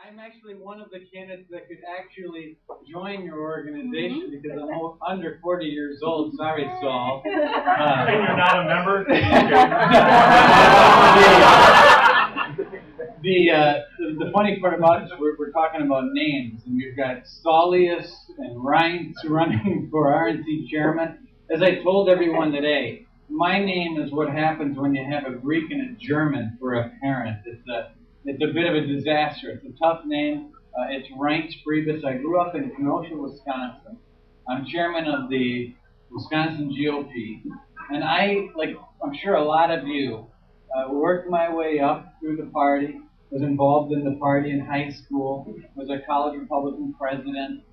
I'm actually one of the candidates that could actually join your organization because I'm under 40 years old. Sorry, Saul. And you're not a member? The funny part about it is we're talking about names, and we've got Saulius and Reince running for RNC chairman. As I told everyone today, my name is what happens when you have a Greek and a German for a parent. It's a bit of a disaster. It's a tough name. It's Reince Priebus. I grew up in Kenosha, Wisconsin. I'm chairman of the Wisconsin GOP. And I, like I'm sure a lot of you, worked my way up through the party, was involved in the party in high school, was a college Republican president,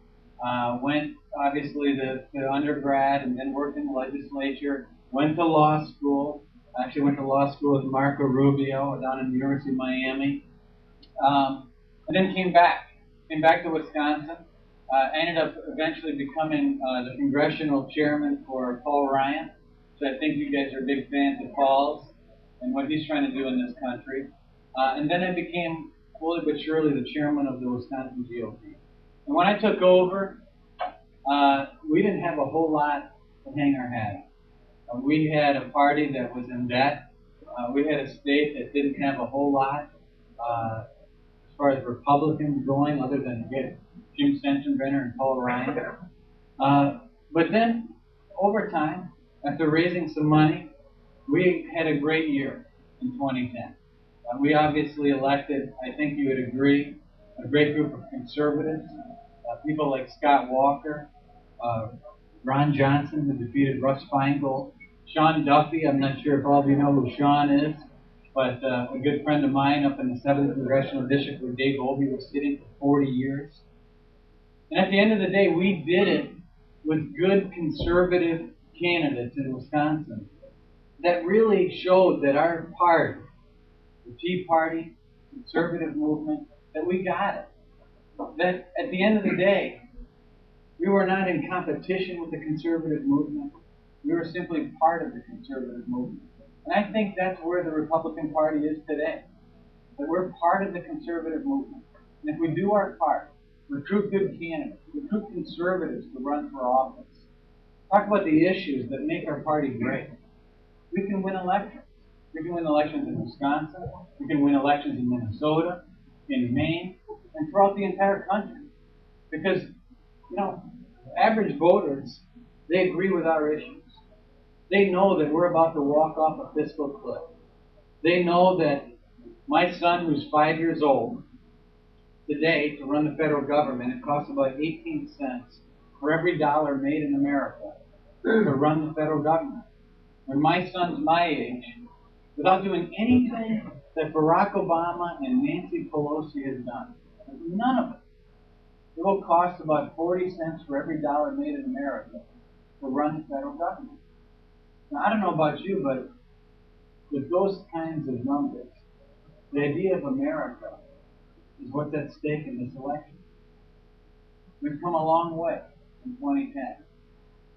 went obviously to undergrad and then worked in the legislature, went to law school. Actually went to law school with Marco Rubio down in the University of Miami. And then came back to Wisconsin. Ended up eventually becoming the congressional chairman for Paul Ryan. So I think you guys are big fans of Paul's and what he's trying to do in this country. And then I became, slowly but surely, the chairman of the Wisconsin GOP. And when I took over, we didn't have a whole lot to hang our hat on. We had a party that was in debt. We had a state that didn't have a whole lot as far as Republicans going, other than Jim Sensenbrenner and Paul Ryan. But then, over time, after raising some money, we had a great year in 2010. We obviously elected, I think you would agree, a great group of conservatives, people like Scott Walker, Ron Johnson, who defeated Russ Feingold, Sean Duffy. I'm not sure if all of you know who Sean is, but a good friend of mine up in the 7th Congressional District where Dave Obey was sitting for 40 years. And at the end of the day, we did it with good conservative candidates in Wisconsin that really showed that our party, the Tea Party, conservative movement, that we got it. That at the end of the day, we were not in competition with the conservative movement. We were simply part of the conservative movement. And I think that's where the Republican Party is today. That we're part of the conservative movement. And if we do our part, recruit good candidates, recruit conservatives to run for office, talk about the issues that make our party great, we can win elections. We can win elections in Wisconsin. We can win elections in Minnesota, in Maine, and throughout the entire country. Because, average voters, they agree with our issues. They know that we're about to walk off a fiscal cliff. They know that my son, who's 5 years old, today, to run the federal government, it costs about 18 cents for every dollar made in America to run the federal government. When my son's my age, without doing anything that Barack Obama and Nancy Pelosi has done, none of it, it will cost about 40 cents for every dollar made in America to run the federal government. Now, I don't know about you, but with those kinds of numbers, the idea of America is what's at stake in this election. We've come a long way in 2010.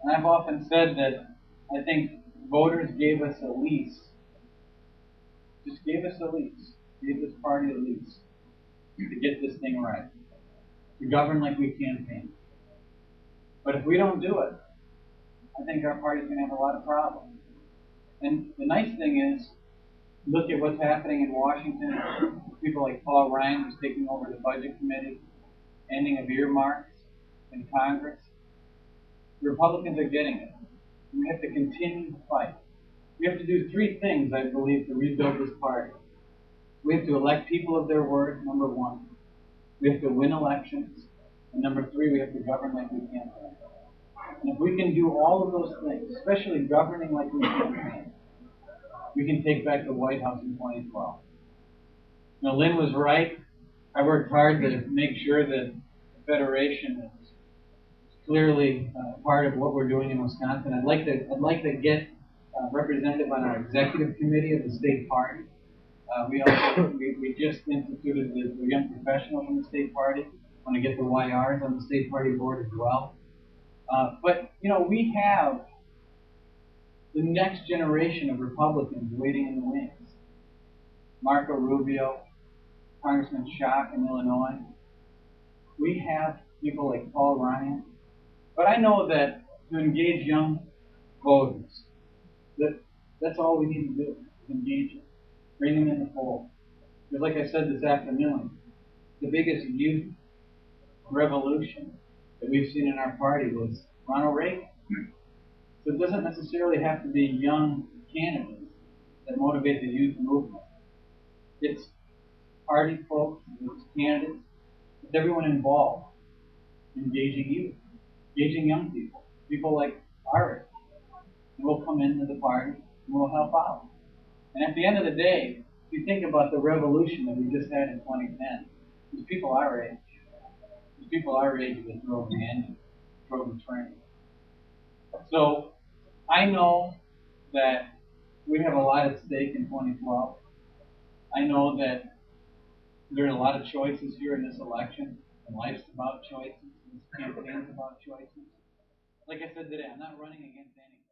And I've often said that I think voters gave us a lease. Just gave us a lease. Gave this party a lease to get this thing right. To govern like we campaign. But if we don't do it, I think our party's going to have a lot of problems. And the nice thing is, look at what's happening in Washington. People like Paul Ryan, who's taking over the Budget Committee, ending of earmarks in Congress. The Republicans are getting it. We have to continue to fight. We have to do three things, I believe, to rebuild this party. We have to elect people of their word, number one. We have to win elections. And number three, we have to govern like we campaign. And if we can do all of those things, especially governing like we campaign, we can take back the White House in 2012. Lynn was right. I worked hard to make sure that the Federation is clearly part of what we're doing in Wisconsin. I'd like to get representative on our executive committee of the state party. We just instituted the young professionals from the state party. I want to get the YRs on the state party board as well. But we have the next generation of Republicans waiting in the wings. Marco Rubio, Congressman Schock in Illinois. We have people like Paul Ryan. But I know that to engage young voters, that's all we need to do, is engage them, bring them in the fold. Because like I said this afternoon, the biggest youth revolution that we've seen in our party was Ronald Reagan. So it doesn't necessarily have to be young candidates that motivate the youth movement. It's party folks, it's candidates, it's everyone involved, engaging youth, engaging young people, people like our age. And we'll come into the party and we'll help out. And at the end of the day, if you think about the revolution that we just had in 2010, there's people our age. There's people our age that drove the engine, drove the train. So I know that we have a lot at stake in 2012. I know that there are a lot of choices here in this election, and life's about choices, and this campaign's about choices. Like I said today, I'm not running against anything.